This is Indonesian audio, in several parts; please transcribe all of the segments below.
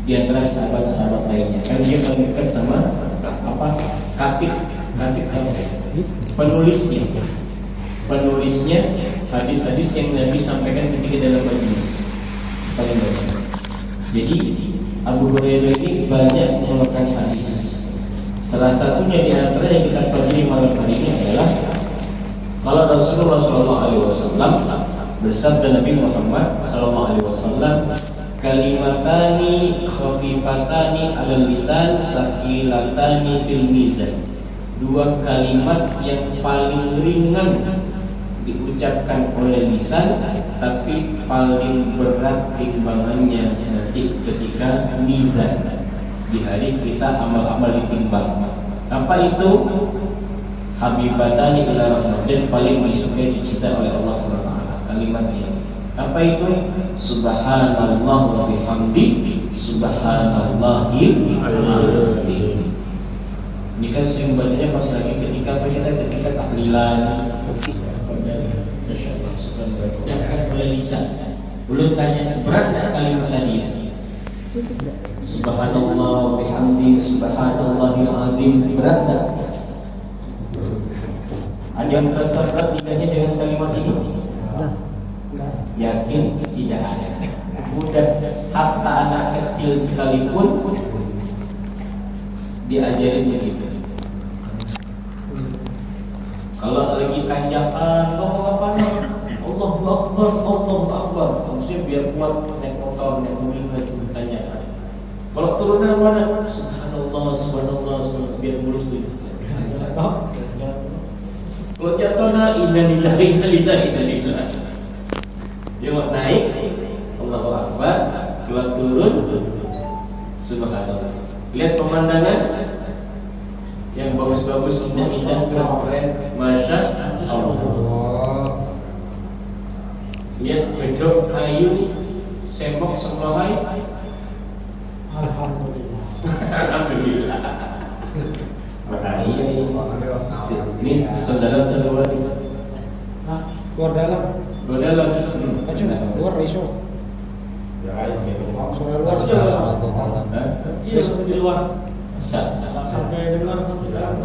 di antara sahabat-sahabat lainnya. Kan dia paling dekat sama katib penulisnya hadis-hadis yang Nabi sampaikan ketika dalam majlis paling banyak. Jadi Abu Hurairah ini banyak mengeluarkan hadis. Salah satunya di antara yang kita pelajari malam hari ini adalah kalau Rasulullah SAW bersabda Nabi Muhammad SAW, kalimatani khafifatani alal lisan sakilatani fil mizan. Dua kalimat yang paling ringan diucapkan oleh lisan tapi paling berat timbangannya nanti ketika mizan, di hari kita amal-amal ditimbang. Apa itu? Habibatani ila rahmatin, paling disukai dicintai oleh Allah SWT. Kalimat ini apa itu? Subhanallah wa bihamdi subhanallahil azim. Ini kan sering bacanya pas lagi ketika tahlilan. Oleh lisan. Belum tanya berat enggak kalimat tadi? Subhanallah bihamdi subhanallahil azim, berat enggak? Ada yang terasa berat lidahnya dengan kalimat ini? Yakin tidak ada. Budak hatta anak kecil sekalipun diajarin begitu. Kalau lagi tanjakan, ngomong apa nih? Allahu Akbar, Allahu Akbar. Maksudnya biar kuat naik motor, naik mobil, naik tanjakan. Kalau turunan mana? Subhanallah, subhanallah, subhanallah, biar mulus tuh. Kalau jatuhnya innalillahi wa inna ilaihi raji'un. Dia mau naik, Allahu Akbar, kalau turun, subhanallah. Lihat pemandangan yang bagus-bagus, indah-indah, keren-keren, masya Allah. Lihat bedok ayu, sembok semlawai, alhamdulillah. Alhamdulillah. Makanya ini saudara keluar dalam. Keluar dalam. Keluar iso. Suara luar di luar. Sampai dengar sampai dalam.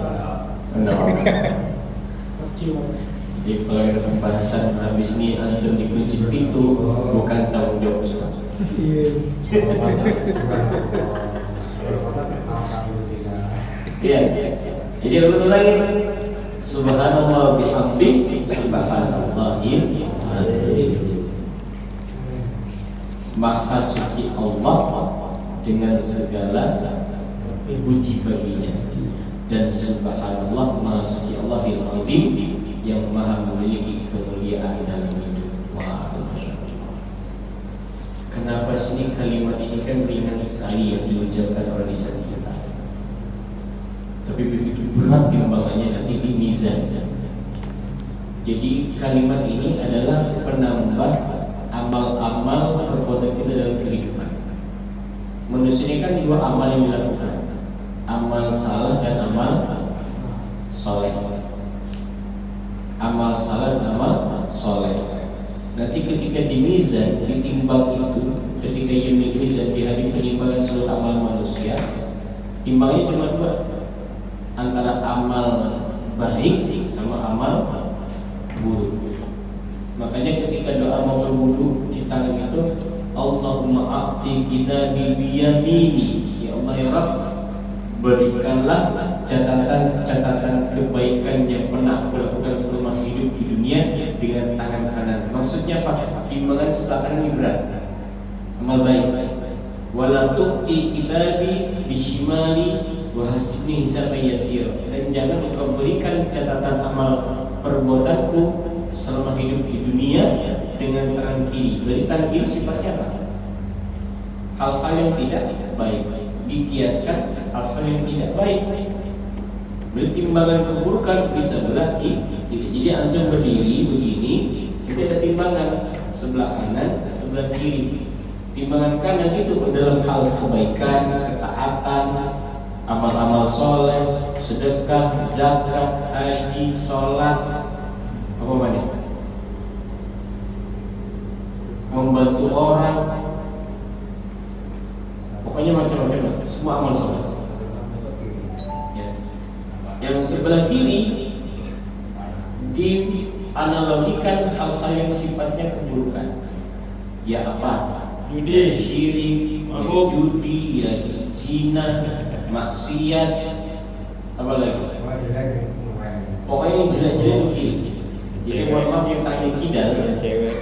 Jadi kalau ada pembahasan habis ini antum dikunci pintu, bukan tanggung jawab Ustaz. Iya. Jadi ulang lagi. Subhanallah bihamdi subhanallahil azim. Maha suci Allah dengan segala puji baginya, dan subhanallah maha suci Allahil azim yang maha memiliki kemuliaan dalam hidup. Kenapa sini kalimat ini kan ringan sekali yang diucapkan oleh lisan kita, tapi begitu berat timbangannya nanti di mizan. Jadi kalimat ini adalah penambah amal-amal perbuatan kita dalam kehidupan. Manusia ini kan dua amal yang dilakukan, amal salah dan amal soleh. Amal salah dan amal soleh. Nanti ketika di mizan, ditimbang itu, ketika yaumil mizan, di hari penimbangan seluruh amal manusia, timbangnya cuma dua, antara amal baik sama amal buruk. Makanya ketika doa mau berwudu cuci tangan itu, Allahumma a'ti kitabi biyamini, ya Allah ya Rabb, berikanlah catatan kebaikan yang pernah aku lakukan selama hidup di dunia dengan tangan kanan. Maksudnya apa? Timbangan sebelah kanan ini berat, amal baik. Wala tu'ti kitabi bishimali wa hasibni hisaban yasir, dan jangan engkau berikan catatan amal perbuatanku selama hidup di dunia dengan tangan kiri. Dari tangan kiri sifatnya apa? Hal-hal yang tidak baik, dikiaskan hal-hal yang tidak baik. Bertimbangan keburukan bisa belah kiri. Jadi antum berdiri begini, itu ada timbangan sebelah kanan, sebelah kiri. Timbangan kanan itu dalam hal kebaikan, ketaatan, amal-amal soleh, sedekah, zakat, haji, sholat, apa banyak, membantu orang, Pokoknya macam-macam, semua amal soleh. Ya. Yang sebelah kiri dianalogikan hal-hal yang sifatnya keburukan. Ya apa? Ya syirik, ya judi, ya zina, maksiat, apa lagi? Pokoknya yang jelek-jelek itu kiri. Jadi mohon maaf yang tanya kidal, cewek.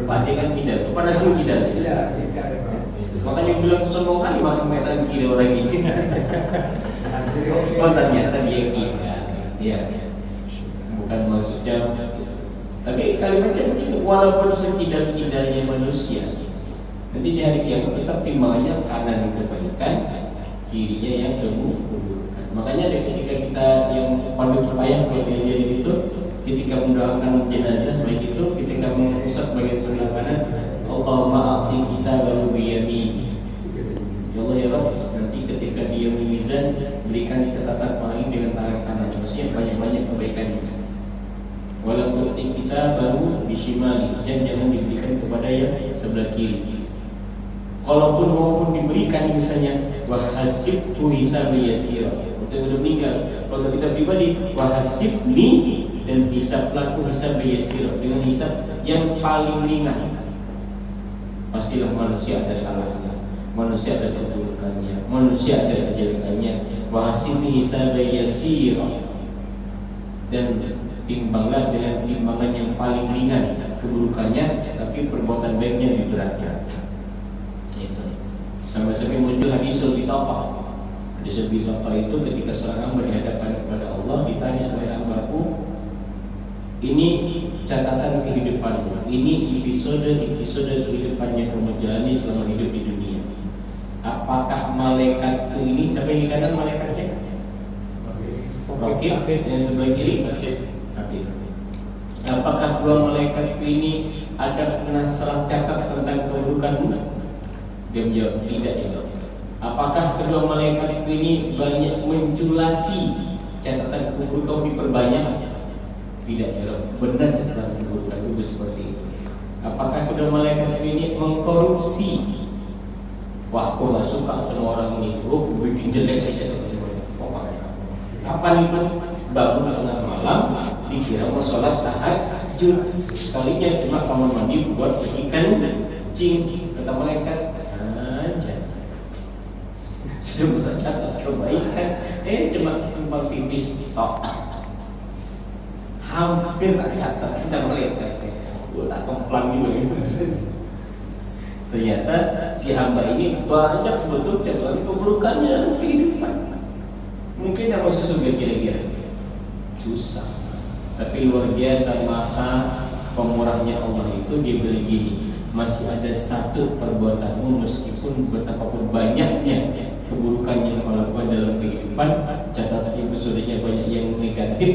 Pak kan kidal, panas lu kidal. Iya, makanya bilang sombong kali makan kaitan kiri orang ini. Oh ternyata dia kidal. Iya. Bukan maksudnya. Tapi kalimatnya begitu, walaupun sekidal-kidalnya manusia, nanti di hari kiamat tetap timbangannya kanan kebaikan, kirinya yang keburukan. Makanya ketika kita yang pandu kifayah kalau diajarin itu, ketika mendoakan jenazah baik itu, ketika mengusap bagian sebelah kanan, Allahumma a'ti kita baru biyami. Ya Allah ya Rabb, nanti ketika dia mizan, berikan catatan orang ini dengan tangan kanan, maksudnya banyak-banyak kebaikannya. Walaupun kita baru disimali dan jangan diberikan kepada yang sebelah kiri. Kalaupun maupun diberikan misalnya wahasibhu hisabi yasira, udah meninggal. Kalau kita pribadi wahasibni dan hisab laku hisabi yasira, dengan hisab yang paling ringan. Pastilah manusia ada salahnya, manusia ada keburukannya, manusia ada kejelekannya. Wahasibni hisabi yasira, dan timbanglah dengan timbangan yang paling ringan keburukannya, tapi perbuatan baiknya diberatkan. Itu. Sampai-sampai muncul hadisul bitaqah. Hadisul bitaqah itu ketika seorang hamba dihadapkan kepada Allah, ditanya oleh hambaku, ini catatan kehidupanmu, ini episode kehidupannya kamu jalani selama hidup di dunia. Apakah malaikatku ini, siapa yang dikatakan malaikatnya? Rakib, yang sebelah kiri apakah dua malaikat ini ada pernah salah catat tentang keburukanmu? Dia menjawab tidak ya. Apakah kedua malaikat ini banyak menculasi catatan keburukan diperbanyak? Tidak ya. Benar catatan keburukan itu seperti itu. Apakah kedua malaikat ini mengkorupsi? Wah, aku gak suka sama orang ini. Oh, bikin jelek saja. Kapan itu? Bangun tengah malam dikira mau sholat tahajud, sekalinya cuma kamar mandi buat ikan cing, kata malaikat aja sudah buat catat kebaikan, cuma tumpang pipis tok, hampir tak catat, kata malaikat tak komplang juga. Ternyata si hamba ini banyak betul catatan keburukannya dalam kehidupan. Mungkin yang masuk surga kira-kira susah, tapi luar biasa maha pemurahnya Allah itu. Dia bilang gini, masih ada satu perbuatanmu meskipun betapapun banyaknya keburukan yang kau lakukan dalam kehidupan, catatan episodenya banyak yang negatif,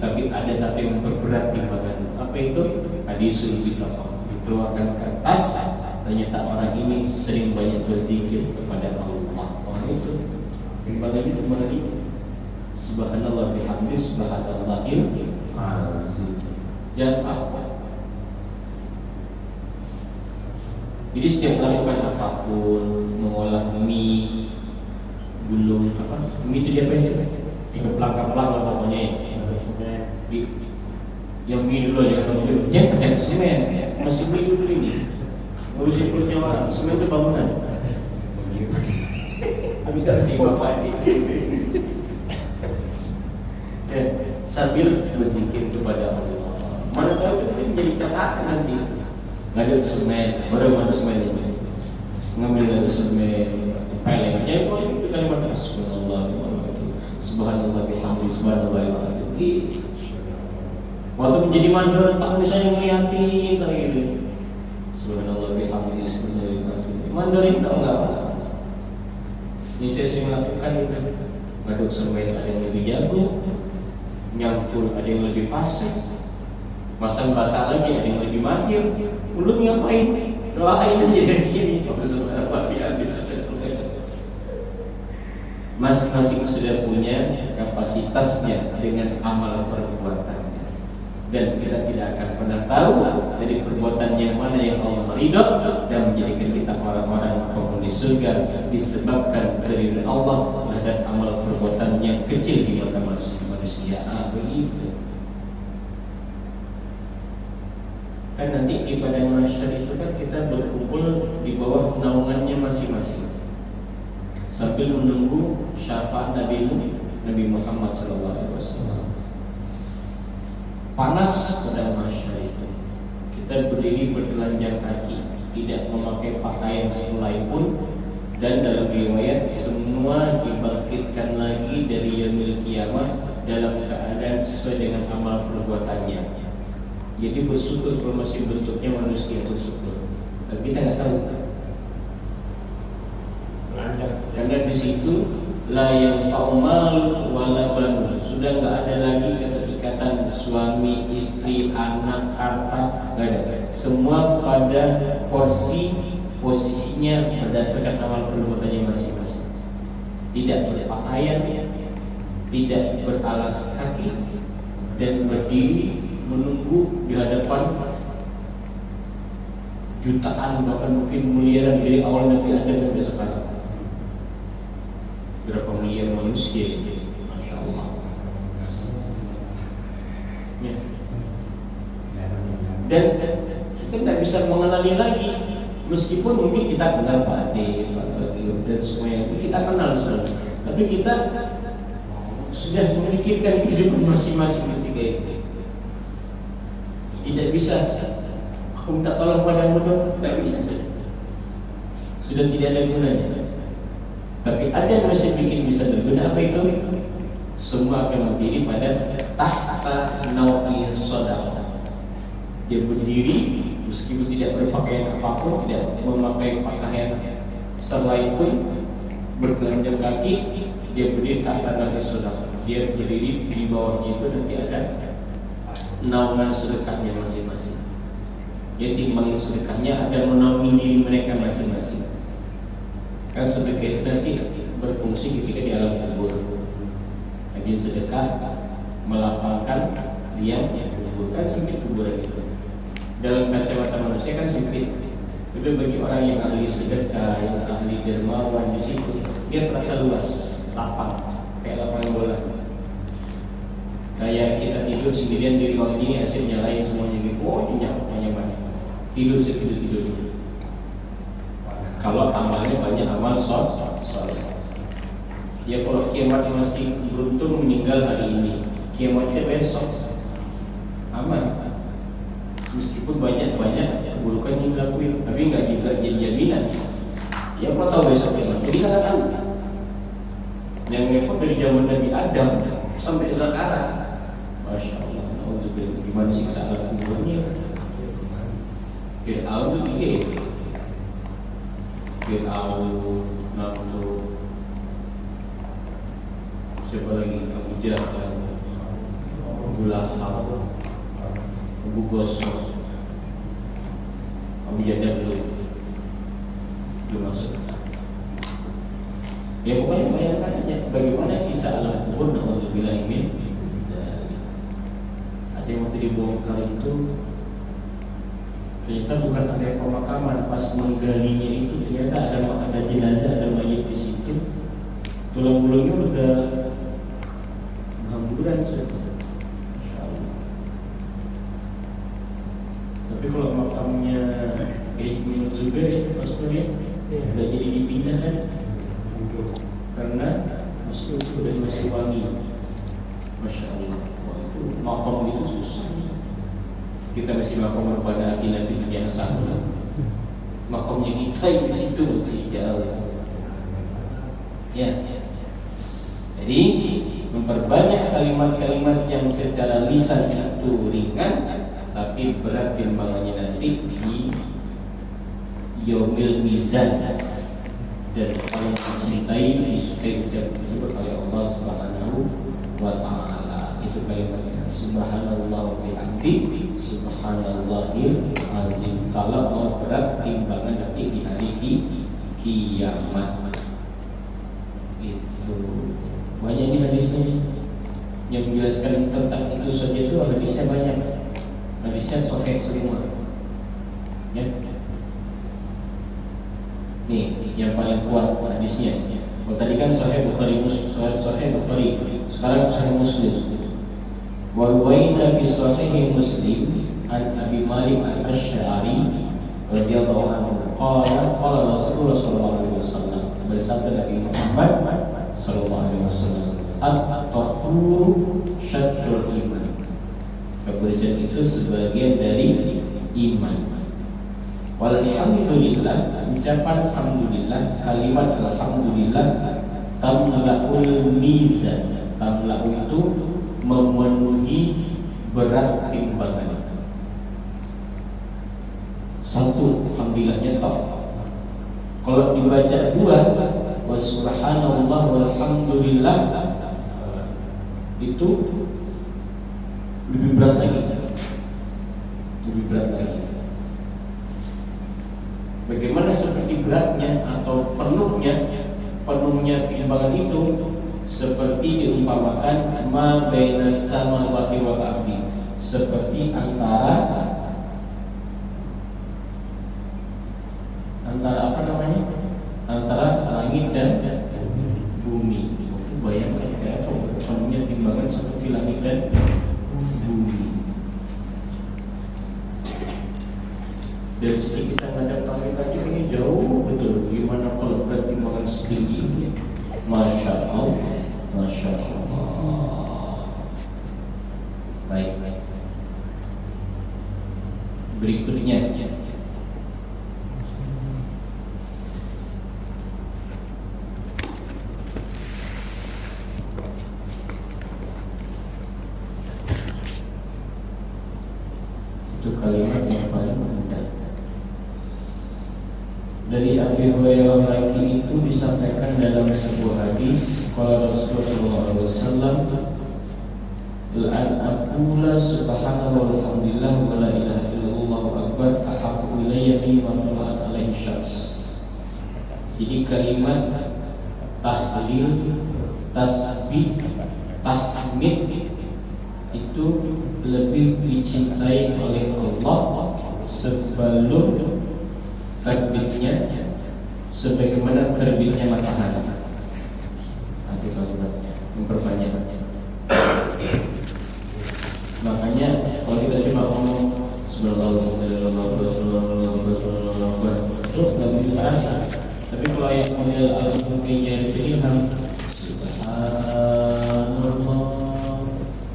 tapi ada satu yang berberat timbangan. Apa itu? Hadisul bitaqah, dikeluarkan ke atas. Ternyata orang ini sering banyak berzikir kepada Allah. Orang itu timbangannya timbangan itu. Subhanallah bihamdi, subhanallahil azim. Dan apa? Jadi setiap melakukan apapun, mengolah mie, gulung apa? Mie itu dia apa aja? Dikeplang-keplang lah pokoknya. Yang mie dulu aja kan dulu. Jangan pakai semen, masih mie dulu ini. Ngurusin perutnya orang, semen itu bangunan. Habis ada bapak ini. Sambil berzikir kepada Allah. Mana tahu itu menjadi catatan nanti. Nggak ada semen, baru ada semen ini. Ngambil ada semen, filenya itu kalimat Subhanallah, Subhanallah bihamdi, Subhanallah bihamdi. Waktu menjadi mandor, tak bisa yang ngeliatin kayak gitu. Subhanallah bihamdi, Subhanallah bihamdi. Mandor itu enggak apa. Ini saya sering lakukan itu. Ngaduk semen ada yang lebih jago, nyangkul ada yang lebih fasih, masang bata lagi ada yang lebih mahir. Belum ngapain? Doain aja dari sini. Masing-masing sudah punya kapasitasnya dengan amal perbuatannya, dan kita tidak akan pernah tahu dari perbuatan yang mana yang Allah ridho dan menjadikan kita orang-orang penghuni surga disebabkan keridhaan Allah terhadap amal perbuatan yang kecil di mata manusia. Begitu. Kan nanti di padang mahsyar itu kan kita berkumpul di bawah naungannya masing-masing sambil menunggu syafaat Nabi Muhammad SAW. Panas padang mahsyar itu. Kita berdiri bertelanjang kaki, tidak memakai pakaian sehelai pun, dan dalam riwayat semua dibangkitkan lagi dari yaumil kiamat dalam keadaan sesuai dengan amal perbuatannya. Jadi bersyukur kalau masih bentuknya manusia bersyukur. Tapi kita nggak tahu. Karena di situ la yanfa'u malun wala banun. Sudah nggak ada lagi keterikatan suami, istri, anak, harta, nggak ada. Semua pada posisinya berdasarkan amal perbuatannya masing-masing. Tidak berpakaian, tidak beralas kaki, dan berdiri menunggu di hadapan jutaan bahkan mungkin miliaran dari awal Nabi Adam sampai sekarang. Berapa miliar manusia ini, Masya Allah. Ya. Dan kita tidak bisa mengenali lagi, meskipun mungkin kita kenal Pak Ade, Pak Bagio, dan semua yang kita kenal sebenarnya. Tapi kita sudah memikirkan kehidupan masing-masing ketika itu. Tidak bisa. Aku minta tolong padamu dong, tidak bisa. Sudah tidak ada gunanya. Tapi ada yang masih bikin bisa berguna. Apa itu? Semua akan berdiri pada tahta naui sodal. Dia berdiri meskipun tidak berpakaian apapun, tidak memakai pakaian selain pun, bertelanjang kaki, dia berdiri tahta naui sodal. Dia berdiri di bawahnya itu nanti ada naungan sedekahnya masing-masing. Ya, timbang sedekahnya ada menaungi diri mereka masing-masing. Kan sedekah itu nanti berfungsi ketika di alam kubur. Rajin sedekah melapangkan liang kubur. Kan sempit kuburan itu. Dalam kacamata manusia kan sempit. Tapi bagi orang yang ahli sedekah, yang ahli dermawan di situ, dia terasa luas, lapang, kayak lapangan bola. Kayak kita tidur sendirian di ruang ini, AC nyalain semuanya gitu. Oh, nyenyak banyak. Tidur setidur-tidurnya. Kalau amalnya banyak amal soleh. Ya kalau kiamat masih beruntung meninggal hari ini, kiamatnya besok aman. Meskipun banyak keburukan yang dilakuin, tapi nggak juga jadi jaminan. Ya kalau tahu besok kiamat, jadi nggak tahu. Yang repot dari zaman Nabi Adam sampai sekarang. Masya Allah, gimana siksa alam kuburnya? Fir'aun itu iya. Fir'aun, Namrud, siapa lagi? Abu Jahal, Abu Lahab, Abu Gosok, Abu Jadal itu masuk. Ya pokoknya bayangkan aja bagaimana sisa alam kubur. Na'udzubillah min. Yang waktu dibongkar itu ternyata bukan ada pemakaman, pas menggalinya itu ternyata ada jenazah, ada mayat di situ, tulang-tulangnya udah hamburan sudah. Tapi kalau makamnya Ibnu Zubair maksudnya udah jadi dipindah kan, karena masih wangi. Masya Allah. Makam itu susah. Kita masih makam kepada atina fid dunya hasanah. Makamnya kita di situ masih jauh. Ya. Jadi memperbanyak kalimat-kalimat yang secara lisan itu ringan, tapi berat timbangannya nanti di yaumil mizan. Dan paling disukai ucap tersebut oleh Allah Subhanahu wa Ta'ala. Itu kalimatnya subhanallah wa bihamdi subhanallahil azim. Kalau mau berat timbangan nanti di hari kiamat. Itu banyak ini hadisnya yang menjelaskan tentang itu saja. Itu hadisnya banyak, hadisnya sahih semua ya. Nih, yang paling kuat hadisnya. Kalau tadi kan Sahih Bukhari, Sahih Bukhari. Sekarang Sahih Muslim. Wa ruwaina fi Sahih Muslim an Abi Malik al-Asy'ari radhiyallahu anhu qala Rasulullah sallallahu alaihi wasallam, bersabda Nabi Muhammad sallallahu alaihi wasallam, at-tahuru syatrul iman. Kebersihan itu sebagian dari iman. Walhamdulillah, ucapan alhamdulillah, kalimat alhamdulillah tamla'ul mizan. Tamla'u itu memenuhi berat timbangan. Satu, alhamdulillahnya tak. Kalau dibaca dua, wa subhanallah walhamdulillah, itu lebih berat lagi. Lebih berat lagi. Bagaimana seperti beratnya atau penuhnya timbangan itu, seperti diumpamakan ma bainas samawati wal ardi, seperti antara apa namanya? Antara langit dan bumi. Bayangkan kayak apa penuhnya timbangan seperti langit dan bumi. Dari sini kita ngadap mereka juga ini jauh betul. Gimana kalau berat timbangan setinggi ini? Masya Allah, Masya Allah. Baik. Berikutnya, itu kalimat yang paling mudah. Dari Abi Hurairah lagi itu disampaikan dalam sebuah hadis, qala Rasulullah SAW, "Al aqula subhanallah walhamdulillah wa la ilaha illallah akbar ahabbu ilayya mimma tala'at alaihi syams." Jadi kalimat tahlil, tasbih, tahmid itu lebih dicintai oleh Allah sebelum terbitnya, sebagaimana terbitnya matahari. Nanti kalimatnya memperbanyak. Makanya kalau kita cuma ngomong subhanallah itu nggak begitu terasa. Tapi kalau yang model al-mungkinnya ilham, subhanallah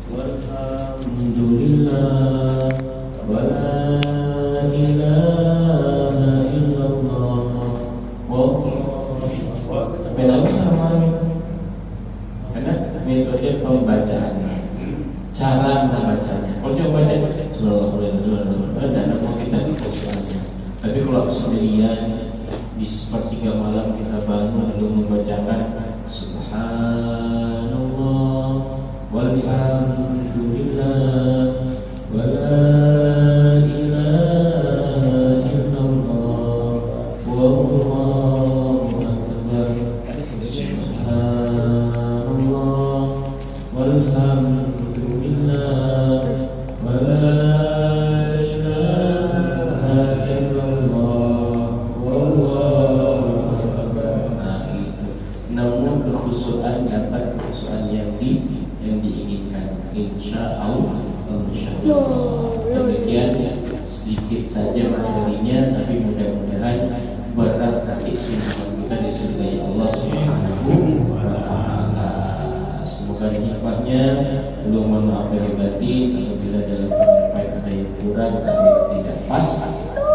walhamdulillah wa la ilaha illallah sampai lalu sama karena metode pembacaannya, cara membacanya. Kalau coba baca subhanallah kita difokuskannya. Tapi kalau sendirian di sepertiga malam kita bangun lalu membacakan subhanallah walhamdulillah wa la ilaha illallah wallahu akbar, subhanallah walhamdulillah wa la ilaha illallah wallahu akbar. Nah itu, namun kekhusyuan dapat kekhusyuan yang diinginkan, insya Allah. Demikian sedikit saja materinya, tapi mudah-mudahan berat kasih simpan kita di surga ya Allah Subhanahu wa ta'ala. Semoga nikmatnya belum mohon maaf lahir batin apabila dalam penyampaian ada yang kurang atau tidak pas.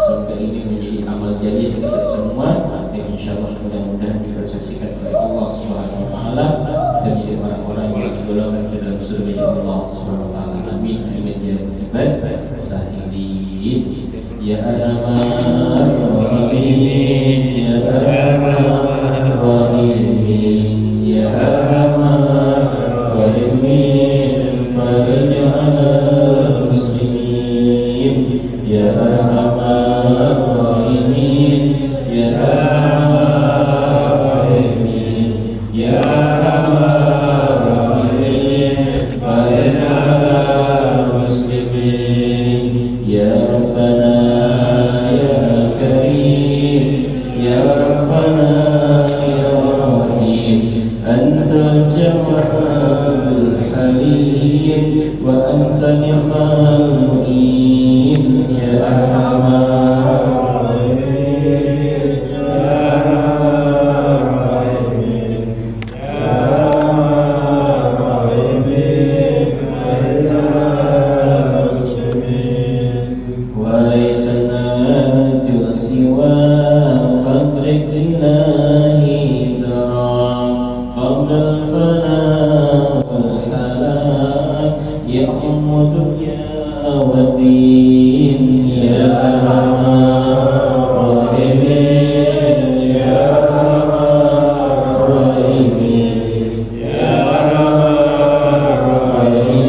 Semoga ini menjadi amal jariah kita semua yang insya Allah mudah-mudahan direalisasikan oleh Allah Subhanahu wa ta'ala dan menjadi orang-orang yang digolongkan ke dalam surga ya Allah Subhanahu wa ta'ala. Amin amin ya rabbal sahidin. Ya arhamar rahimin, ya arhamar rahimin, ya arhamar rahimin, farja'al muslimin, ya arhamar rahimin, ya arhamar rahimin, ya arhamar rahimin, farja'al muslimin, ya Rabbana ya يا رحيم أنت الجواد الحليم وأنت نعم المعين يا أرحم وليس نادر سوى فادرك لله درا قبل الفناء والحلاك يا أم دنيا والدين يا أرحم الراحمين يا أرحم الراحمين يا أرحم الراحمين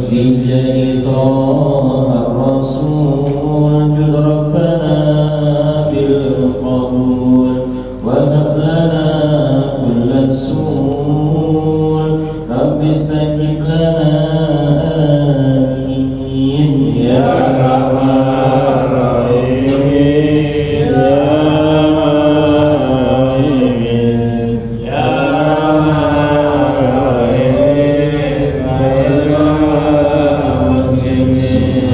في جيطان الرسول جد ربنا بالقبول وهب لنا كل السول رب استجب لنا آمين يا أرحم الراحمين يا راحمين يا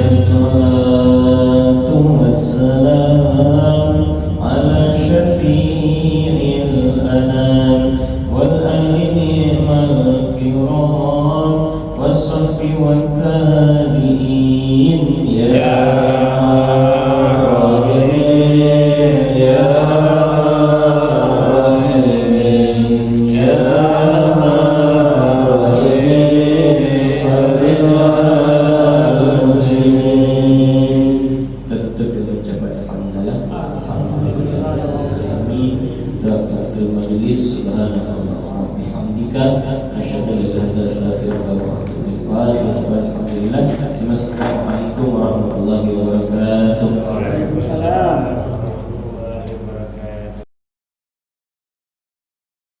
الصلاة والسلام على شفيع الأنام والآل الكرام والصحب والتابعين يا راحمين يا راحمين يا راحمين صل على المسلمين. Tutup dengan ucapan alhamdulillah. Amin. Doa majelis subhanallah wa bihamdika asyhadu an la ilaha illa anta astaghfiruka wa atubu ilaik. Alhamdulillah. Assalamualaikum warahmatullahi wabarakatuh.